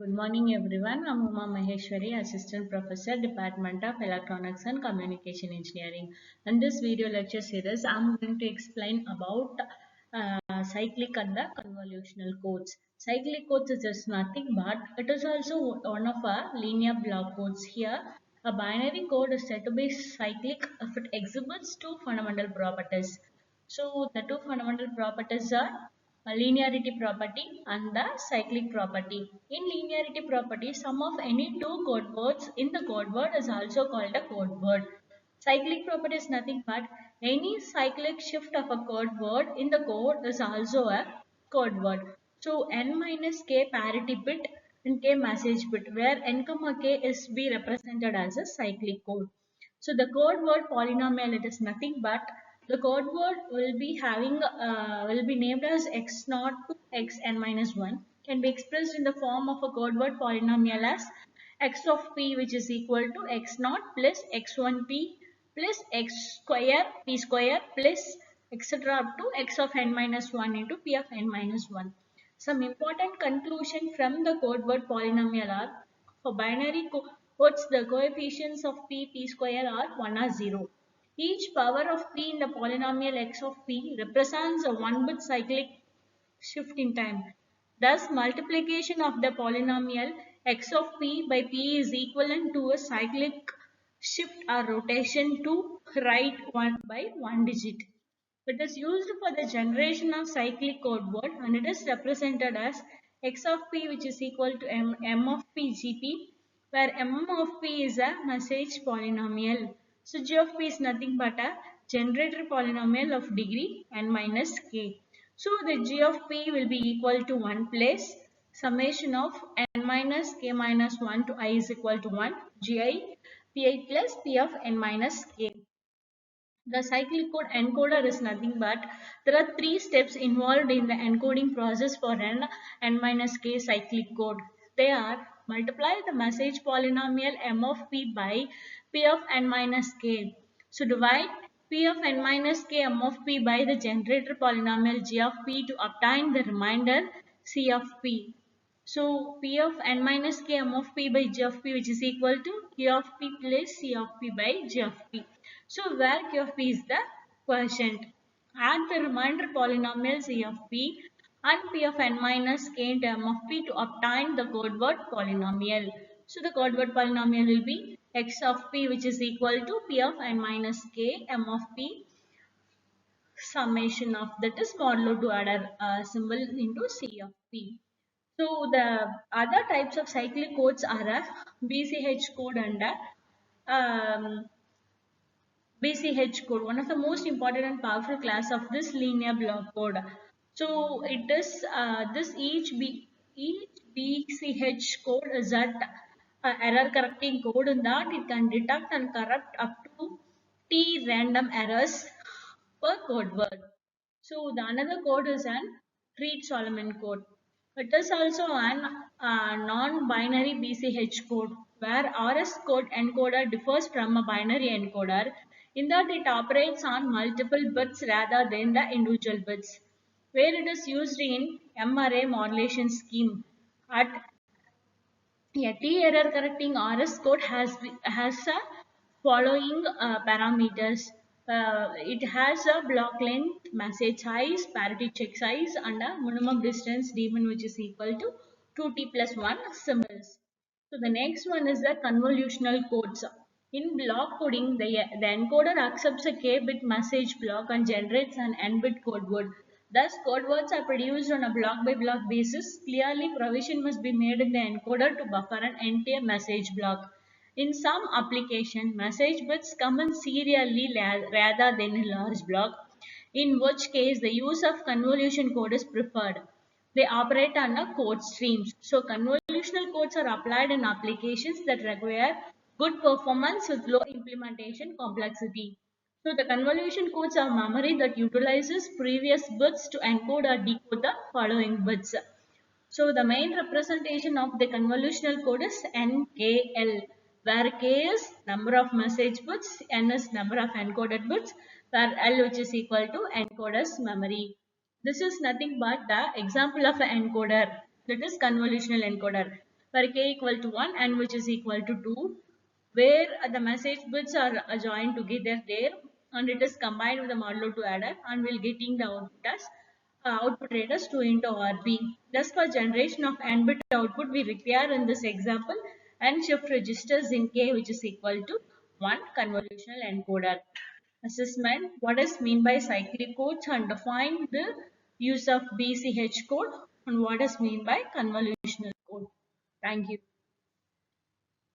Good morning everyone. I'm Uma Maheshwari, Assistant Professor, Department of Electronics and Communication Engineering. In this video lecture series, I'm going to explain about cyclic and the convolutional codes. Cyclic codes is just nothing but it is also one of our linear block codes. Here, a binary code is said to be cyclic if it exhibits two fundamental properties. So the two fundamental properties are a linearity property and the cyclic property. In linearity property, sum of any two code words in the code word is also called a code word. Cyclic property is nothing but any cyclic shift of a code word in the code is also a code word. So n minus k parity bit and k message bit where n comma k is be represented as a cyclic code. So the code word polynomial, it is nothing but the code word will be named as x naught to xn minus 1, can be expressed in the form of a code word polynomial as x of p, which is equal to x naught plus x1p plus x square p square plus etc. up to x of n minus 1 into p of n minus 1. Some important conclusion from the code word polynomial are: for binary codes, the coefficients of p square are 1 or 0. Each power of p in the polynomial x of p represents a 1-bit cyclic shift in time. Thus, multiplication of the polynomial x of p by p is equivalent to a cyclic shift or rotation to right one by one digit. It is used for the generation of cyclic code word and it is represented as x of p, which is equal to m of p gp, where m of p is a message polynomial. So g of p is nothing but a generator polynomial of degree n minus k. So the g of p will be equal to 1 plus summation of n minus k minus 1 to I is equal to 1 gi pi plus p of n minus k. The cyclic code encoder is nothing but there are three steps involved in the encoding process for an n minus k cyclic code. They are: multiply the message polynomial m of p by p of n minus k. So divide p of n minus k m of p by the generator polynomial g of p to obtain the remainder c of p. So p of n minus k m of p by g of p, which is equal to q of p plus c of p by g of p. So where q of p is the quotient. Add the remainder polynomial c of p and p of n minus k into m of p to obtain the code word polynomial. So the code word polynomial will be x of p, which is equal to p of n minus k m of p summation of that is modulo to add a symbol into c of p. So the other types of cyclic codes are a BCH code and a BCH code, one of the most important and powerful class of this linear block code. So it is each BCH code is that error correcting code in that it can detect and correct up to T random errors per code word. So the another code is an Reed-Solomon code. It is also an non-binary BCH code where RS code encoder differs from a binary encoder in that it operates on multiple bits rather than the individual bits, where it is used in M-array modulation scheme. At a T error correcting RS code has a following parameters. It has a block length, message size, parity check size, and a minimum distance d1, which is equal to 2t plus 1 symbols. So the next one is the convolutional codes. In block coding, the encoder accepts a k-bit message block and generates an n-bit code word. Thus, code words are produced on a block-by-block basis. Clearly, provision must be made in the encoder to buffer an entire message block. In some application, message bits come in serially rather than in large block, in which case the use of convolution code is preferred. They operate under code streams. So convolutional codes are applied in applications that require good performance with low implementation complexity. So the convolution codes are memory that utilizes previous bits to encode or decode the following bits. So the main representation of the convolutional code is NKL, where K is number of message bits, N is number of encoded bits, where L, which is equal to encoder's memory. This is nothing but the example of an encoder, that is convolutional encoder. where k equal to 1 and which is equal to 2, where the message bits are joined together there, and it is combined with the modulo 2 adder, and we'll getting the output as output rate as 2 into RB. Thus for generation of n bit output, we require in this example n shift registers in k which is equal to 1 convolutional encoder. Assessment: what is mean by cyclic codes, and define the use of BCH code, and what is mean by convolutional code. Thank you.